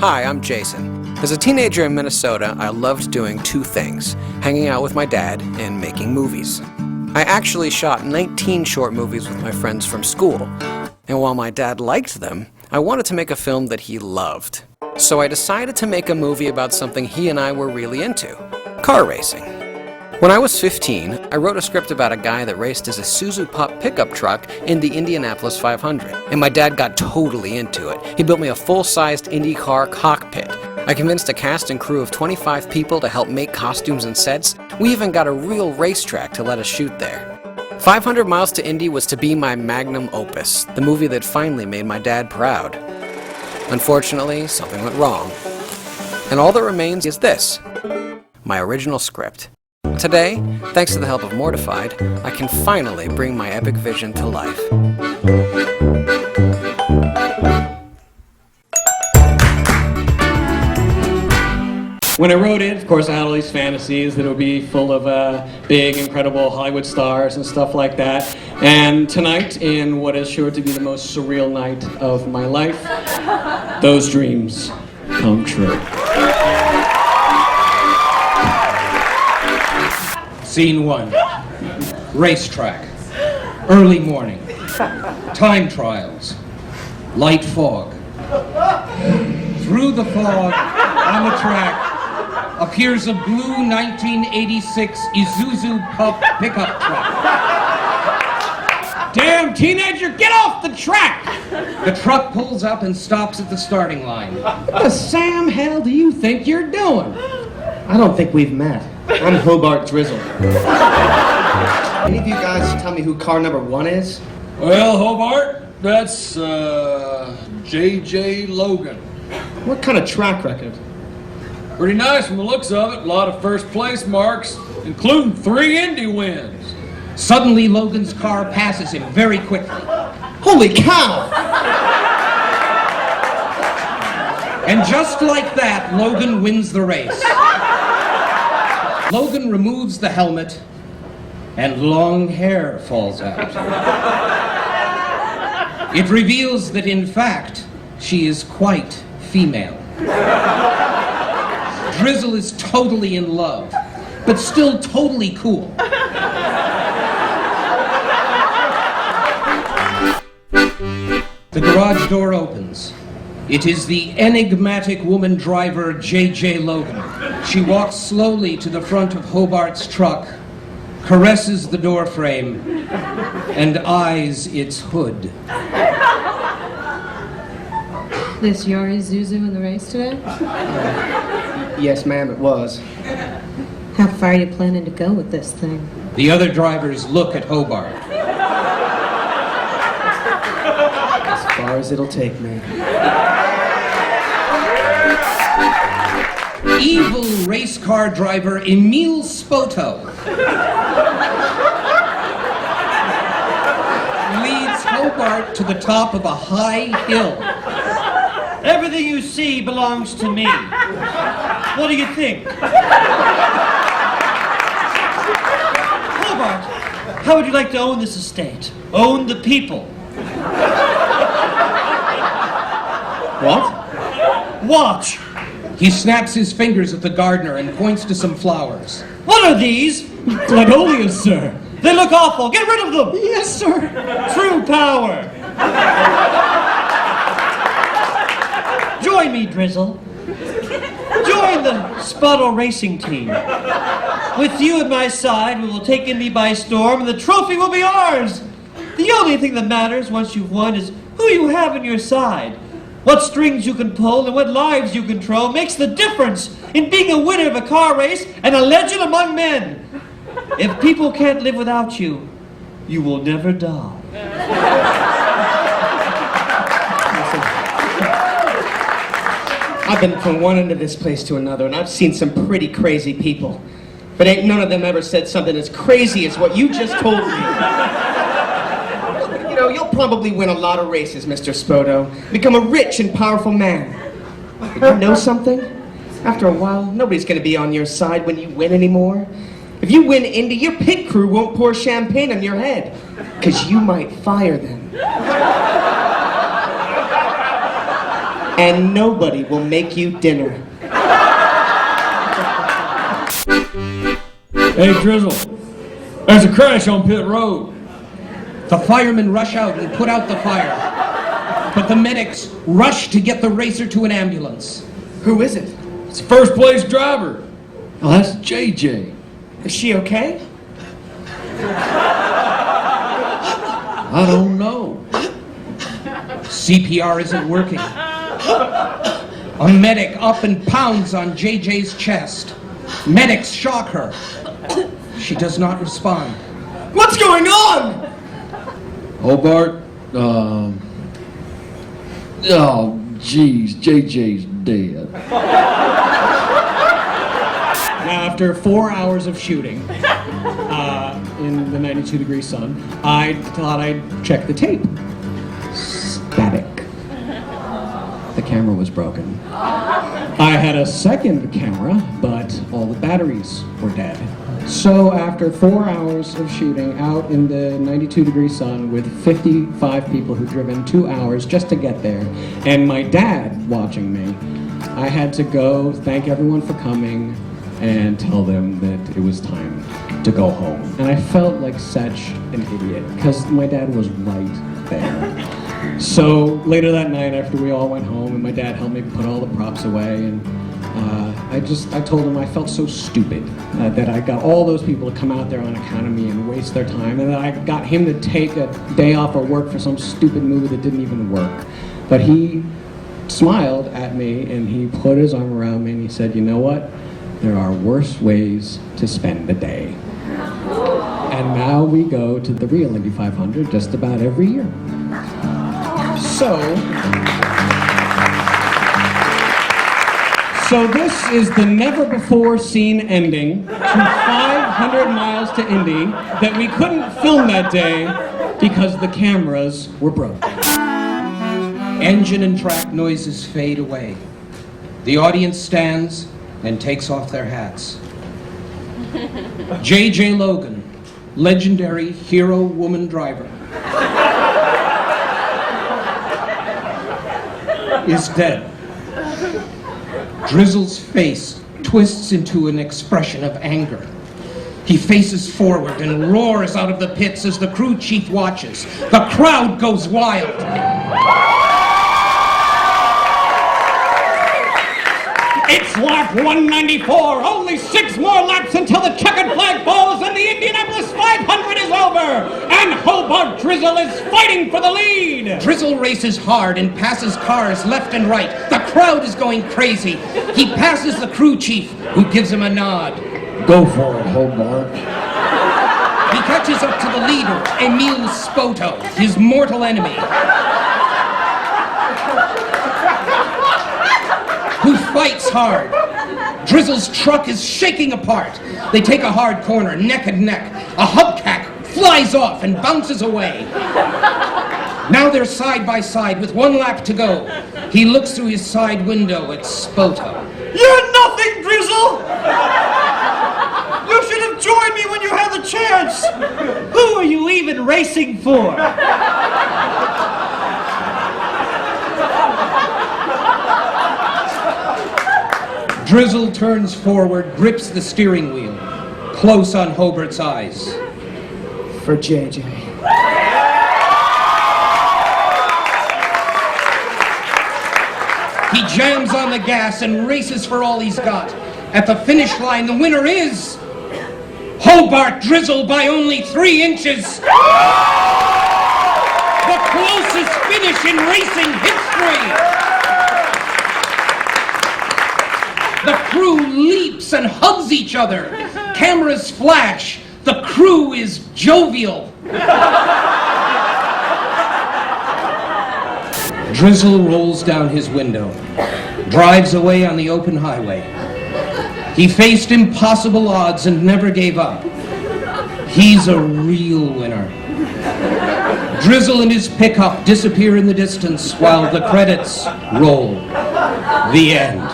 Hi, I'm Jason. As a teenager in Minnesota, I loved doing two things: hanging out with my dad and making movies. I actually shot 19 short movies with my friends from school, and while my dad liked them, I wanted to make a film that he loved. So I decided to make a movie about something he and I were really into: car racing. When I was 15, I wrote a script about a guy that raced his Isuzu Pup pickup truck in the Indianapolis 500, and my dad got totally into it. He built me a full-sized Indy car cockpit. I convinced a cast and crew of 25 people to help make costumes and sets. We even got a real racetrack to let us shoot there. 500 Miles to Indy was to be my magnum opus, the movie that finally made my dad proud. Unfortunately, something went wrong. And all that remains is this: my original script. Today, thanks to the help of Mortified, I can finally bring my epic vision to life. When I wrote it, of course, I had all these fantasies that it would be full of big, incredible Hollywood stars and stuff like that. And tonight, in what is sure to be the most surreal night of my life, those dreams come true. Scene 1. Racetrack. Early morning. Time trials. Light fog. Through the fog, on the track, appears a blue 1986 Isuzu Pup pickup truck. Damn teenager, get off the track! The truck pulls up and stops at the starting line. What the Sam hell do you think you're doing? I don't think we've met. I'm Hobart Drizzle. Any of you guys tell me who car number 1 is? Well, Hobart, that's J.J. Logan. What kind of track record? Pretty nice from the looks of it. A lot of first place marks, including 3 Indy wins. Suddenly, Logan's car passes him very quickly. Holy cow! And just like that, Logan wins the race. Logan removes the helmet, and long hair falls out. It reveals that, in fact, she is quite female. Drizzle is totally in love, but still totally cool. The garage door opens. It is the enigmatic woman driver, J.J. Logan. She walks slowly to the front of Hobart's truck, caresses the door frame, and eyes its hood. This your Isuzu in the race today? Yes, ma'am, it was. How far are you planning to go with this thing? The other drivers look at Hobart. As far as it'll take me. Evil race car driver Emil Spoto leads Hobart to the top of a high hill. Everything you see belongs to me. What do you think? Hobart, how would you like to own this estate? Own the people? What? Watch. He snaps his fingers at the gardener and points to some flowers. What are these? Gladolias, sir. They look awful. Get rid of them. Yes, sir. True power. Join me, Drizzle. Join the Spotto racing team. With you at my side, we will take Indy by storm, and the trophy will be ours. The only thing that matters once you've won is who you have on your side. What strings you can pull and what lives you control makes the difference in being a winner of a car race and a legend among men. If people can't live without you, you will never die. I've been from one end of this place to another, and I've seen some pretty crazy people. But ain't none of them ever said something as crazy as what you just told me. You know, you'll probably win a lot of races, Mr. Spoto. Become a rich and powerful man. But you know something? After a while, nobody's gonna be on your side when you win anymore. If you win Indy, your pit crew won't pour champagne on your head, 'cause you might fire them. and nobody will make you dinner. Hey, Drizzle. There's a crash on pit road. The firemen rush out and put out the fire. But the medics rush to get the racer to an ambulance. Who is it? It's the first place driver. Oh, that's JJ. Is she okay? I don't know. CPR isn't working. A medic up and pounds on JJ's chest. Medics shock her. She does not respond. What's going on? Hobart, oh, jeez, JJ's dead. Now, after 4 hours of shooting in the 92-degree sun, I thought I'd check the tape. Static. The camera was broken. I had a second camera, but all the batteries were dead. So after 4 hours of shooting out in the 92-degree sun with 55 people who'd driven 2 hours just to get there, and my dad watching me, I had to go thank everyone for coming and tell them that it was time to go home. And I felt like such an idiot, because my dad was right there. So later that night, after we all went home and my dad helped me put all the props away, and I told him I felt so stupid that I got all those people to come out there on account of me and waste their time, and that I got him to take a day off of work for some stupid movie that didn't even work. But he smiled at me and he put his arm around me and he said, "You know what? There are worse ways to spend the day." And now we go to the real Indy 500 just about every year. So this is the never-before-seen ending to 500 miles to Indy that we couldn't film that day because the cameras were broken. Engine and track noises fade away. The audience stands and takes off their hats. J.J. Logan, legendary hero woman driver, is dead. Drizzle's face twists into an expression of anger. He faces forward and roars out of the pits as the crew chief watches. The crowd goes wild. It's lap 194. Only 6 more laps until the checkered flag falls and the Indianapolis 500 is over. And Hobart Drizzle is fighting for the lead. Drizzle races hard and passes cars left and right. The crowd is going crazy. He passes the crew chief, who gives him a nod. Go for it, Hobart. He catches up to the leader, Emil Spoto, his mortal enemy, who fights hard. Drizzle's truck is shaking apart. They take a hard corner, neck and neck. A hubcap flies off and bounces away. Now they're side by side with 1 lap to go. He looks through his side window at Spoto. You're nothing, Drizzle! You should have joined me when you had the chance! Who are you even racing for? Drizzle turns forward, grips the steering wheel, close on Hobart's eyes. For JJ. He jams on the gas and races for all he's got. At the finish line, the winner is Hobart Drizzle by only 3 inches. The closest finish in racing history. The crew leaps and hugs each other. Cameras flash. The crew is jovial. Drizzle rolls down his window, drives away on the open highway. He faced impossible odds and never gave up. He's a real winner. Drizzle and his pickup disappear in the distance while the credits roll. The end.